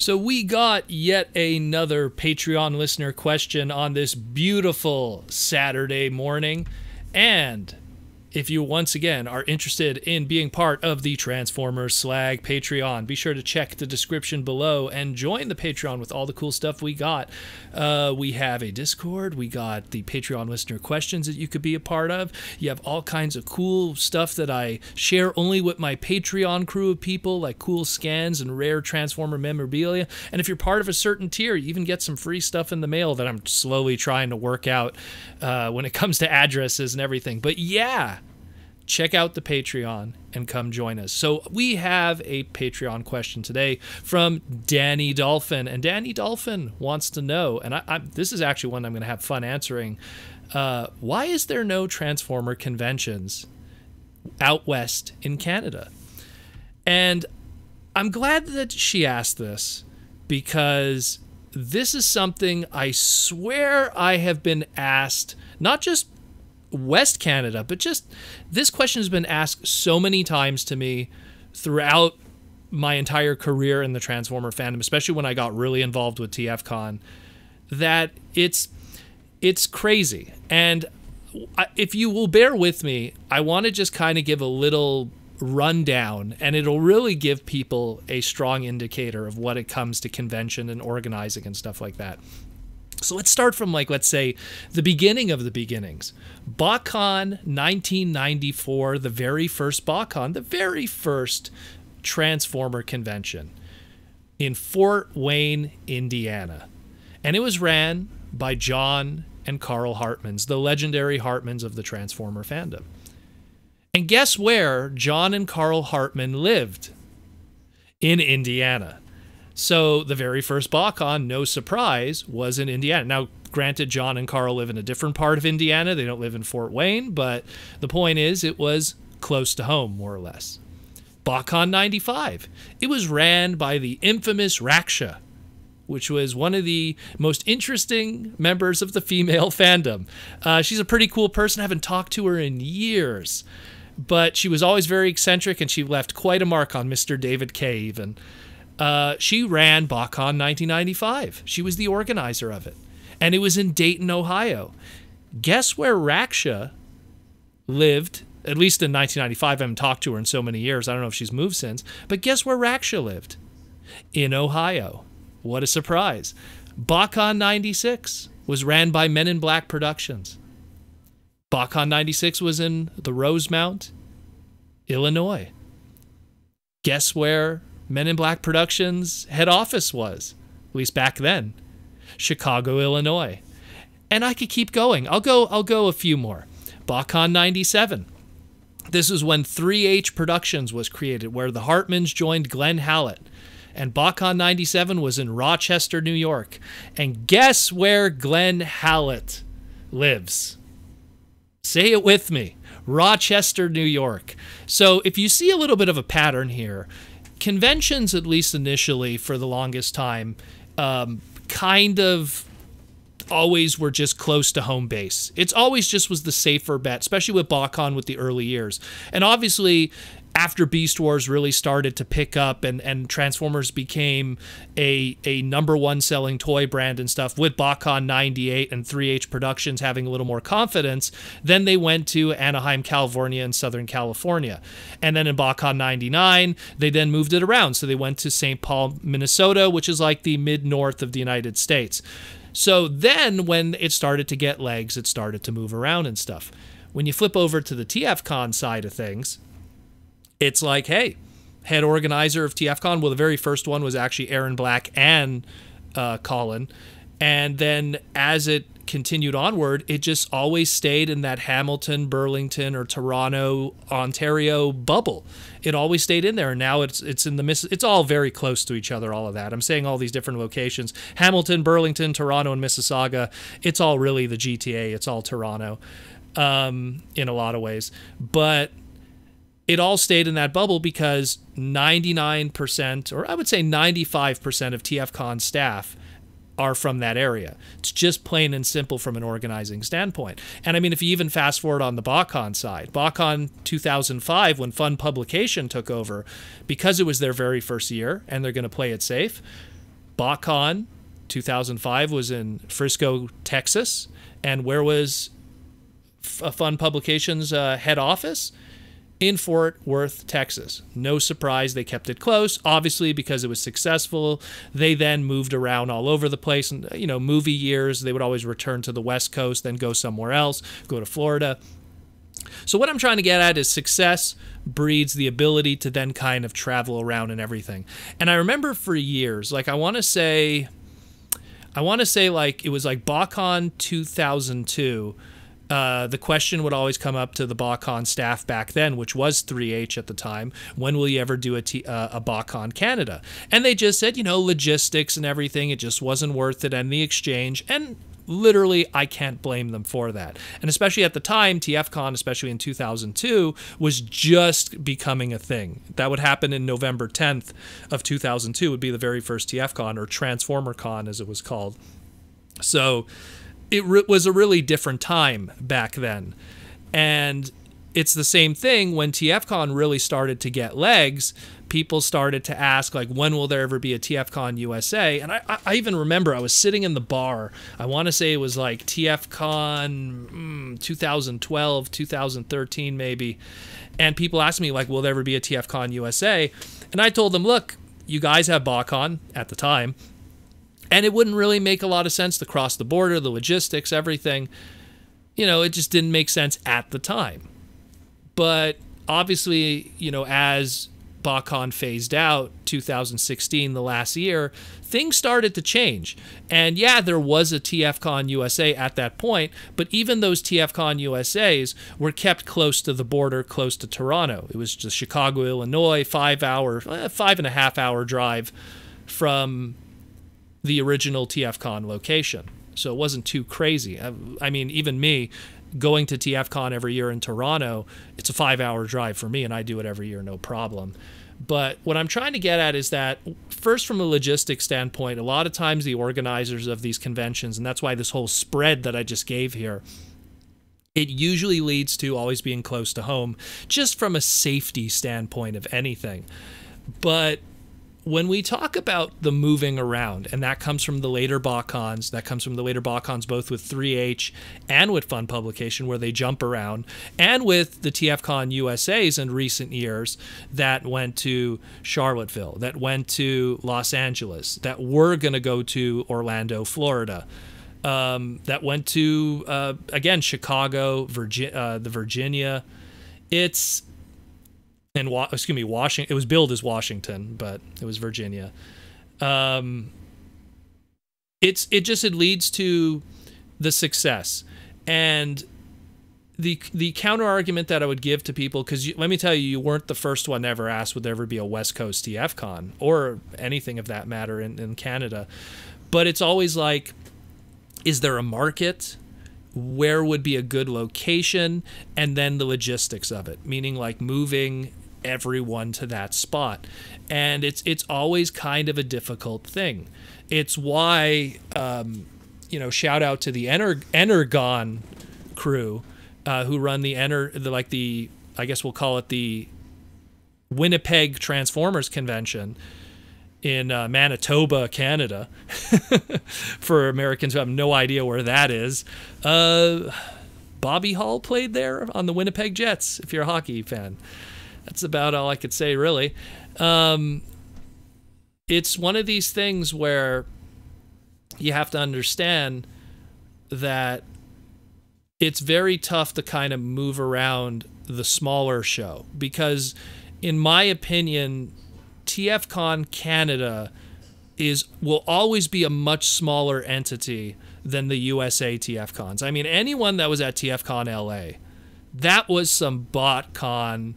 So we got yet another Patreon listener question on this beautiful Saturday morning. And if you once again are interested in being part of the Transformers Slag Patreon, be sure to check the description below and join the Patreon with all the cool stuff we got. We have a Discord. We got the Patreon listener questions that you could be a part of. You have all kinds of cool stuff that I share only with my Patreon crew of people, like cool scans and rare Transformer memorabilia. And if you're part of a certain tier, you even get some free stuff in the mail that I'm slowly trying to work out when it comes to addresses and everything. But yeah, check out the Patreon and come join us. So we have a Patreon question today from Danni Dolphin. And Danni Dolphin wants to know, and this is actually one I'm going to have fun answering, why is there no Transformer conventions out west in Canada? And I'm glad that she asked this, because this is something I swear I have been asked, not just West Canada, but just this question has been asked so many times to me throughout my entire career in the Transformer fandom, especially when I got really involved with TFCon, that it's crazy. And if you will bear with me, I want to just kind of give a little rundown, and it'll really give people a strong indicator of what it comes to convention and organizing and stuff like that. So let's start from, like, let's say the beginning of the beginnings. Botcon 1994, the very first Botcon, the very first Transformer convention in Fort Wayne, Indiana. And it was ran by John and Carl Hartmans, the legendary Hartmans of the Transformer fandom. And guess where John and Carl Hartman lived? In Indiana. So the very first Botcon, no surprise, was in Indiana. Now, granted, John and Carl live in a different part of Indiana. They don't live in Fort Wayne, but the point is it was close to home, more or less. Botcon 95. It was ran by the infamous Raksha, which was one of the most interesting members of the female fandom. She's a pretty cool person. I haven't talked to her in years, but she was always very eccentric, and she left quite a mark on Mr. David K. even. She ran Botcon 1995. She was the organizer of it. And it was in Dayton, Ohio. Guess where Raksha lived, at least in 1995. I haven't talked to her in so many years. I don't know if she's moved since. But guess where Raksha lived? In Ohio. What a surprise. Botcon 96 was ran by Men in Black Productions. Botcon 96 was in the Rosemount, Illinois. Guess where Men in Black Productions head office was, at least back then? Chicago, Illinois. And I could keep going. I'll go a few more. Botcon 97. This is when 3H Productions was created, where the Hartmans joined Glenn Hallett. And Botcon 97 was in Rochester, New York. And guess where Glenn Hallett lives? Say it with me. Rochester, New York. So if you see a little bit of a pattern here, conventions, at least initially for the longest time, kind of always were just close to home base. It's always just was the safer bet, especially with Botcon with the early years. And obviously, after Beast Wars really started to pick up and Transformers became a #1 selling toy brand and stuff, with Botcon 98 and 3H Productions having a little more confidence, then they went to Anaheim, California and Southern California. And then in Botcon 99, they then moved it around. So they went to St. Paul, Minnesota, which is like the mid-north of the United States. So then when it started to get legs, it started to move around and stuff. When you flip over to the TFCon side of things, it's like, hey, head organizer of TFCon, well, the very first one was actually Aaron Black and Colin. And then as it continued onward, it just always stayed in that Hamilton, Burlington, or Toronto, Ontario bubble. It always stayed in there. And now it's in the it's all very close to each other, all of that. I'm saying all these different locations. Hamilton, Burlington, Toronto, and Mississauga. It's all really the GTA. It's all Toronto in a lot of ways. But it all stayed in that bubble because 99%, or I would say 95% of TFCon staff are from that area. It's just plain and simple from an organizing standpoint. And I mean, if you even fast forward on the Botcon side, Botcon 2005, when Fun Publication took over, because it was their very first year and they're going to play it safe, Botcon 2005 was in Frisco, Texas. And where was Fun Publications head office? In Fort Worth, Texas. No surprise, they kept it close, obviously, because it was successful. They then moved around all over the place. And, you know, movie years, they would always return to the West Coast, then go somewhere else, go to Florida. So what I'm trying to get at is success breeds the ability to then kind of travel around and everything. And I remember for years, like I want to say like it was like Botcon 2002. The question would always come up to the Botcon staff back then, which was 3H at the time, when will you ever do a Botcon Canada? And they just said, you know, logistics and everything, it just wasn't worth it, and the exchange, and literally I can't blame them for that. And especially at the time, TFCon, especially in 2002, was just becoming a thing. That would happen in November 10th of 2002, would be the very first TFCon, or Transformer Con as it was called. So it was a really different time back then. And it's the same thing when TFCon really started to get legs. People started to ask, like, when will there ever be a TFCon USA? And I even remember I was sitting in the bar. I want to say it was like TFCon 2012, 2013 maybe. And people asked me, like, will there ever be a TFCon USA? And I told them, look, you guys have Botcon at the time. And it wouldn't really make a lot of sense to cross the border, the logistics, everything. You know, it just didn't make sense at the time. But obviously, you know, as Botcon phased out, 2016, the last year, things started to change. And yeah, there was a TFCon USA at that point, but even those TFCon USAs were kept close to the border, close to Toronto. It was just Chicago, Illinois, 5.5 hour drive from the original TFCon location. So it wasn't too crazy. I mean, even me going to TFCon every year in Toronto, it's a 5-hour drive for me, and I do it every year, no problem. But what I'm trying to get at is that, first, from a logistics standpoint, a lot of times the organizers of these conventions, and that's why this whole spread that I just gave here, it usually leads to always being close to home, just from a safety standpoint of anything. But when we talk about the moving around, and that comes from the later Botcons, both with 3H and with Fun Publication, where they jump around, and with the TFCon USAs in recent years that went to Charlottesville, that went to Los Angeles, that were going to go to Orlando, Florida, that went to, again, Chicago, Virginia. Washington. It was billed as Washington, but it was Virginia. It leads to the success. And the counter argument that I would give to people, because let me tell you, you weren't the first one ever asked would there ever be a West Coast TFCon or anything of that matter in Canada. But it's always like, is there a market? Where would be a good location? And then the logistics of it, meaning like moving everyone to that spot. And it's always kind of a difficult thing. It's why, shout out to the Ener-Con crew who run I guess we'll call it the Winnipeg Transformers Convention in Manitoba, Canada, for Americans who have no idea where that is. Bobby Hall played there on the Winnipeg Jets, if you're a hockey fan. That's about all I could say, really. It's one of these things where you have to understand that it's very tough to kind of move around the smaller show, because in my opinion, TFCon Canada will always be a much smaller entity than the USA TFCons. I mean, anyone that was at TFCon LA, that was some Botcon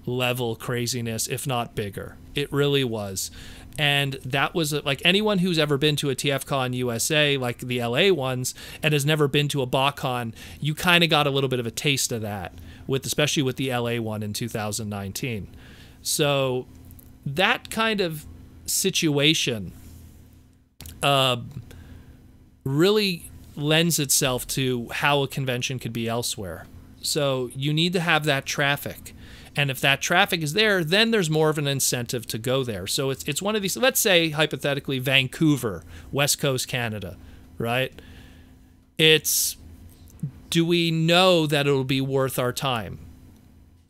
level craziness, if not bigger. It really was. And that was like anyone who's ever been to a TFCon USA, like the LA ones, and has never been to a Botcon, you kind of got a little bit of a taste of that, especially with the LA one in 2019. So that kind of situation really lends itself to how a convention could be elsewhere. So you need to have that traffic. And if that traffic is there, then there's more of an incentive to go there. So it's one of these, let's say hypothetically Vancouver, West Coast Canada, right? Do we know that it'll be worth our time?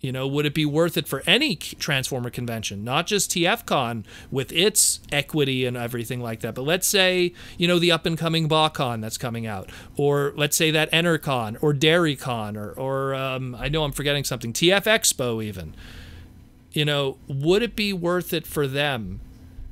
You know, would it be worth it for any Transformer convention, not just TFCon with its equity and everything like that, but let's say, you know, the up-and-coming Botcon that's coming out, or let's say that Ener-Con or DairyCon, or I know I'm forgetting something, TF Expo even. You know, would it be worth it for them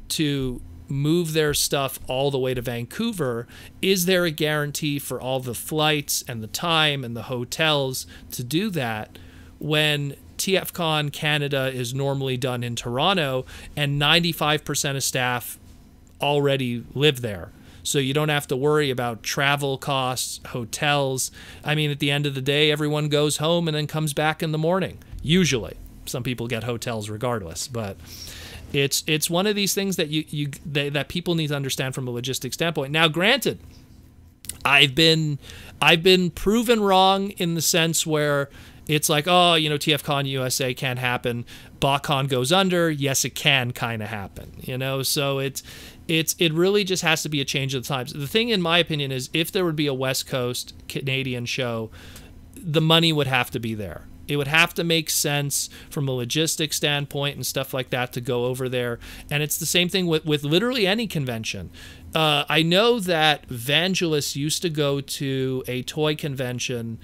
to move their stuff all the way to Vancouver? Is there a guarantee for all the flights and the time and the hotels to do that when TFCon Canada is normally done in Toronto and 95% of staff already live there? So you don't have to worry about travel costs, hotels. I mean, at the end of the day, everyone goes home and then comes back in the morning, usually. Some people get hotels regardless, but it's one of these things that that people need to understand from a logistics standpoint. Now, granted, I've been proven wrong in the sense where it's like, oh, you know, TFCon USA can't happen. Botcon goes under. Yes, it can kind of happen, you know? So it really just has to be a change of the times. The thing, in my opinion, is if there would be a West Coast Canadian show, the money would have to be there. It would have to make sense from a logistics standpoint and stuff like that to go over there. And it's the same thing with literally any convention. I know that Vangelis used to go to a toy convention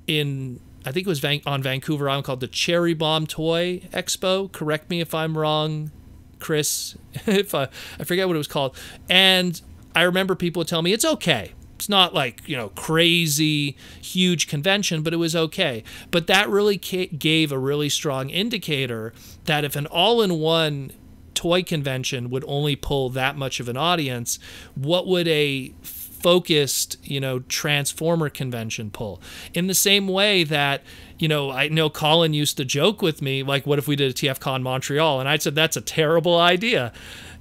in, I think it was on Vancouver Island, called the Cherry Bomb Toy Expo. Correct me if I'm wrong, Chris, if I forget what it was called. And I remember people would tell me it's okay. It's not like, you know, crazy, huge convention, but it was okay. But that really gave a really strong indicator that if an all-in-one toy convention would only pull that much of an audience, what would a focused, you know, Transformer convention pull? In the same way that, you know, I know Colin used to joke with me, like, what if we did a TFCon Montreal? And I said, that's a terrible idea.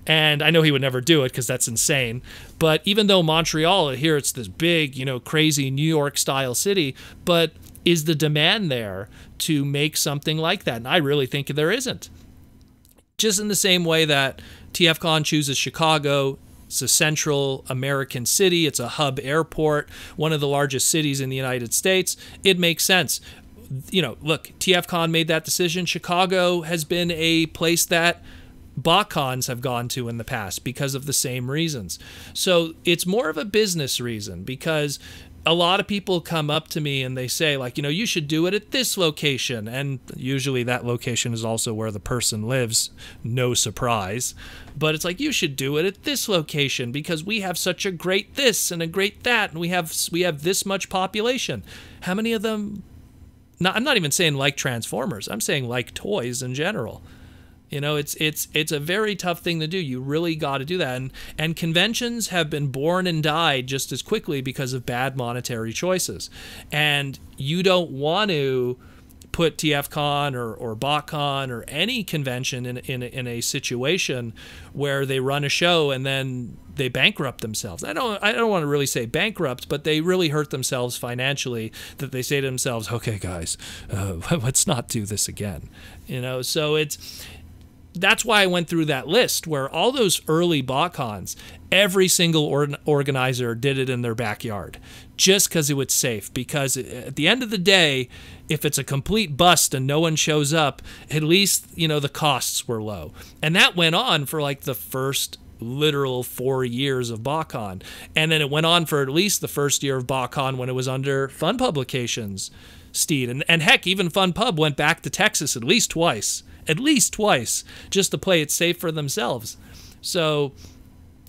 And I know he would never do it because that's insane. But even though Montreal, here it's this big, you know, crazy New York style city, but is the demand there to make something like that? And I really think there isn't. Just in the same way that TFCon chooses Chicago. It's a central American city. It's a hub airport, one of the largest cities in the United States. It makes sense. You know, look, TFCon made that decision. Chicago has been a place that Botcons have gone to in the past because of the same reasons. So it's more of a business reason, because a lot of people come up to me and they say, like, you know, you should do it at this location. And usually that location is also where the person lives. No surprise. But it's like, you should do it at this location because we have such a great this and a great that. And we have this much population. How many of them? I'm not even saying like Transformers. I'm saying like toys in general. You know, it's a very tough thing to do. You really got to do that. And conventions have been born and died just as quickly because of bad monetary choices. And you don't want to put TFCon or Botcon or any convention in a situation where they run a show and then they bankrupt themselves. I don't want to really say bankrupt, but they really hurt themselves financially, that they say to themselves, okay, guys, let's not do this again. You know, so that's why I went through that list where all those early Botcons, every single organizer did it in their backyard just because it was safe. Because at the end of the day, if it's a complete bust and no one shows up, at least, you know, the costs were low. And that went on for like the first literal 4 years of Botcon. And then it went on for at least the first year of Botcon when it was under Fun Publications, Steed. And heck, even Fun Pub went back to Texas at least twice, just to play it safe for themselves. So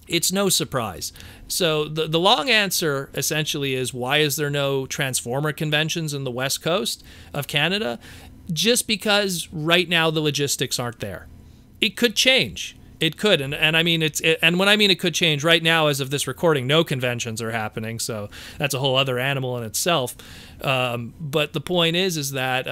it's no surprise. So the long answer essentially is, why is there no Transformer conventions in the West Coast of Canada? Just because right now the logistics aren't there. It could change. It could, and I mean and when I mean it could change, right now as of this recording, no conventions are happening, so that's a whole other animal in itself. But the point is that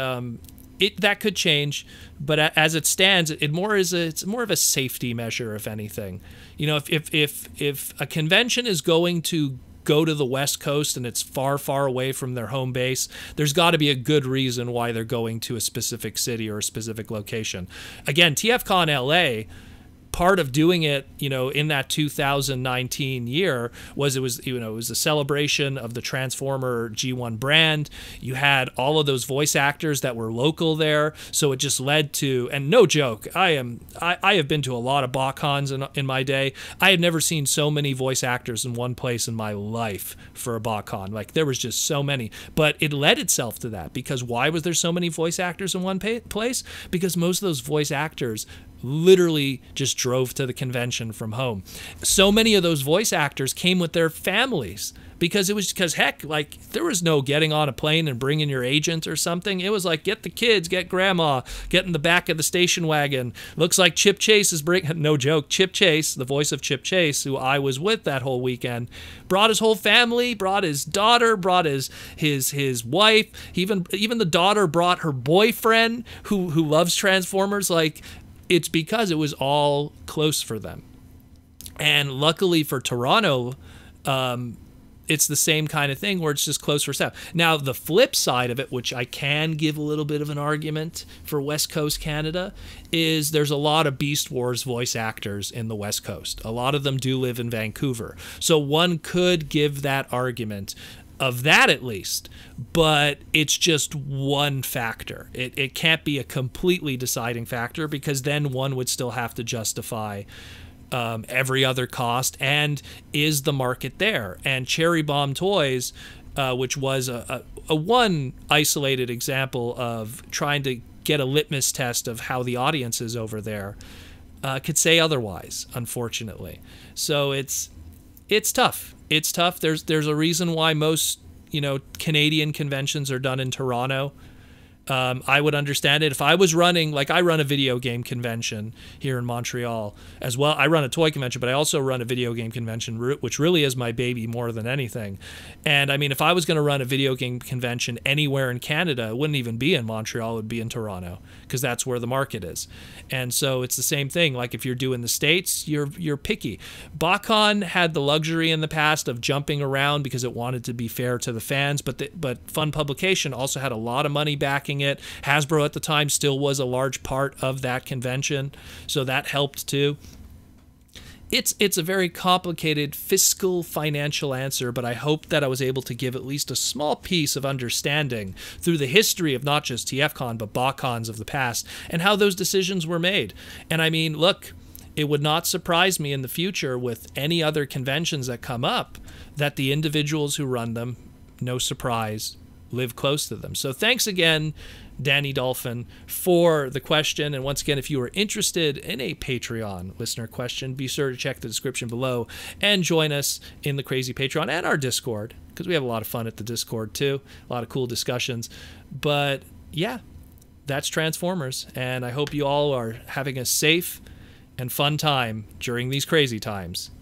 that could change, but as it stands, it's more of a safety measure, if anything. You know, if a convention is going to go to the West Coast and it's far, far away from their home base, there's got to be a good reason why they're going to a specific city or a specific location. Again, TFCon LA, part of doing it, in that 2019 year was it was a celebration of the Transformer G1 brand. You had all of those voice actors that were local there, so it just led to, and no joke, I have been to a lot of Botcons in my day. I had never seen so many voice actors in one place in my life for a Botcon. Like, there was just so many, but it led itself to that, because why was there so many voice actors in one place? Because most of those voice actors literally just drove to the convention from home. So many of those voice actors came with their families, because heck, like, there was no getting on a plane and bringing your agent or something. It was like, get the kids, get grandma, get in the back of the station wagon. Looks like Chip Chase is bringing, no joke, Chip Chase, the voice of Chip Chase, who I was with that whole weekend, brought his whole family, brought his daughter, brought his wife, even the daughter brought her boyfriend who loves Transformers. Like, it's because it was all close for them. And luckily for Toronto, it's the same kind of thing where it's just close for staff. Now, the flip side of it, which I can give a little bit of an argument for West Coast Canada, is there's a lot of Beast Wars voice actors in the West Coast. A lot of them do live in Vancouver. So one could give that argument of that, at least, but it's just one factor. It can't be a completely deciding factor, because then one would still have to justify every other cost, and is the market there? And Cherry Bomb Toys, which was a one isolated example of trying to get a litmus test of how the audience is over there, could say otherwise, unfortunately. So it's tough. It's tough. There's a reason why most, Canadian conventions are done in Toronto. I would understand it if I was running, like, I run a video game convention here in Montreal as well. I run a toy convention, but I also run a video game convention, which really is my baby more than anything. And I mean, if I was going to run a video game convention anywhere in Canada, it wouldn't even be in Montreal, it would be in Toronto, because that's where the market is. And so it's the same thing. Like, if you're doing the States, you're picky. Botcon had the luxury in the past of jumping around because it wanted to be fair to the fans, but Fun Publication also had a lot of money backing it. Hasbro at the time still was a large part of that convention, so that helped too. It's a very complicated fiscal financial answer, but I hope that I was able to give at least a small piece of understanding through the history of not just TFCon, but Botcons of the past, and how those decisions were made. And I mean, look, it would not surprise me in the future with any other conventions that come up that the individuals who run them, no surprise, live close to them. So thanks again, Danny Dolphin, for the question. And once again, if you are interested in a Patreon listener question, be sure to check the description below and join us in the Crazy Patreon and our Discord, because we have a lot of fun at the Discord too, a lot of cool discussions. But yeah, that's Transformers, and I hope you all are having a safe and fun time during these crazy times.